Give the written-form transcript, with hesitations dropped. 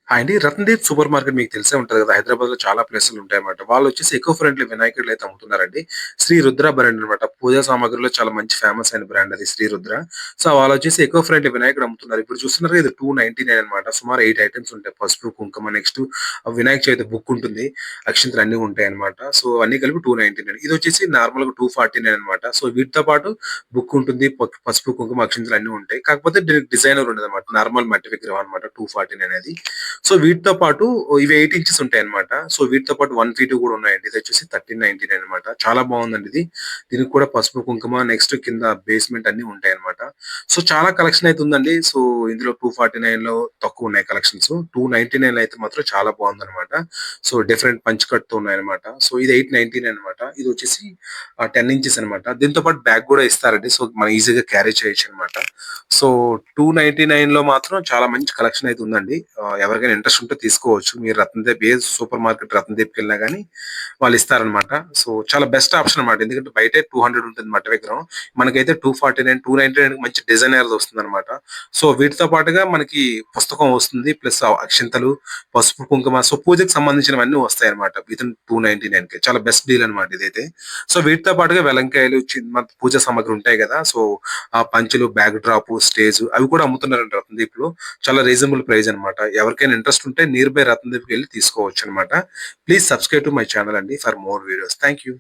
అండి 'Ratnadeep super market' మీకు తెలిసే ఉంటది కదా! హైదరాబాద్‌లో చాలా ప్లేసులు ఉంటాయన్నమాట. వాళ్ళొచ్చేసి ఎకో ఫ్రెండ్లీ వినాయకుడిలైతే అమ్ముతున్నారండి. శ్రీ రుద్ర బ్రాండ్ అన్నమాట. పూజా సామాగ్రిలో చాలా మంచి ఫేమస్ అయిన బ్రాండ్ అది శ్రీ రుద్ర. సో, వాళ్ళొచ్చేసి ఎకో ఫ్రెండ్లీ వినాయకుడు అమ్ముతున్నారు. ఇప్పుడు చూస్తున్నారు ఇది 299 అన్నమాట. సుమారు 8 ఐటెమ్స్ ఉంటాయి. పసుపు, కుంకుమ నెక్స్ట్ వినాయక చవితి బుక్ ఉంటుంది. అక్షింతలు అన్నీ ఉంటాయన్నమాట. సో, అన్నీ కలిపి 299. ఇదొచ్చేసి నార్మల్‌గా 249 అన్నమాట. సో, వీటితో పాటు బుక్ ఉంటుంది. పసుపు, కుంకుమ, అక్షింతలు అన్నీ ఉంటాయి. కాకపోతే దీనికి డిజైనర్ ఉండదన్నమాట. నార్మల్ మట్టి విగ్రహం అన్నమాట 249 అనేది. సో వీటితో పాటు ఇవి 8 ఇంచెస్ ఉంటాయన్నమాట. సో వీటితో పాటు 1 ఫీట్ కూడా ఉన్నాయండి. ఇదొచ్చేసి 1399 అన్నమాట. చాలా బాగుందండి ఇది. దీనికి కూడా పసుపు, కుంకుమ నెక్స్ట్ కింద బేస్‌మెంట్ అన్నీ ఉంటాయన్నమాట. సో చాలా కలెక్షన్ అయితే ఉందండి. సో ఇందులో 249లో తక్కువున్నాయి కలెక్షన్స్. 299లో అయితే మాత్రం చాలా బాగుందన్నమాట. సో డిఫరెంట్ పంచ్ కట్‌తో ఉన్నాయన్నమాట. సో ఇది 899 అన్నమాట. ఇదొచ్చేసి 10 ఇంచెస్ అన్నమాట. దీంతో పాటు బ్యాగ్ కూడా ఇస్తారండి. సో మనం ఈజీగా క్యారీ చేయొచ్చన్నమాట. సో 299లో మాత్రం చాలా మంచి కలెక్షన్ అయితే ఉందండి. ఎవరికైనా ఇంట్రెస్ట్ ఉంటే తీసుకోవచ్చు. మీరు రత్నదీప్ ఏ సూపర్ మార్కెట్ రత్నదీప్‌కెళ్ళినా గాని వాళ్ళు ఇస్తారనమాట. సో చాలా బెస్ట్ ఆప్షన్ అన్నమాట. ఎందుకంటే బయటే 200 ఉంటుంది మట్టి విగ్రహం. మనకైతే 249, 299కి మంచి డిజైనర్‌ది వస్తుందన్నమాట. సో వీటితో పాటుగా మనకి పుస్తకం వస్తుంది. ప్లస్ అక్షింతలు, పసుపు, కుంకుమ సో పూజకి సంబంధించినవన్నీ వస్తాయన్నమాట. వితిన్ 299కే చాలా బెస్ట్ డీల్ అన్నమాట ఇదైతే. సో వీటితో పాటుగా వెలంకాయలు, చిన్న పూజా సామాగ్రి ఉంటాయి గదా! సో ఆ పంచులు, బ్యాక్ డ్రాప్, స్టేజ్ అవి కూడా అమ్ముతున్నారంట రత్నదీప్‌లో. చాలా రీజనబుల్ ప్రైస్ అన్నమాట. ఎవరికైనా ఇంట్రెస్ట్ ఉంటే నియర్ బై రత్నదీప్‌కెళ్లి తీసుకోవచ్చన్నమాట. Please subscribe to my channel అండి for more videos. Thank you.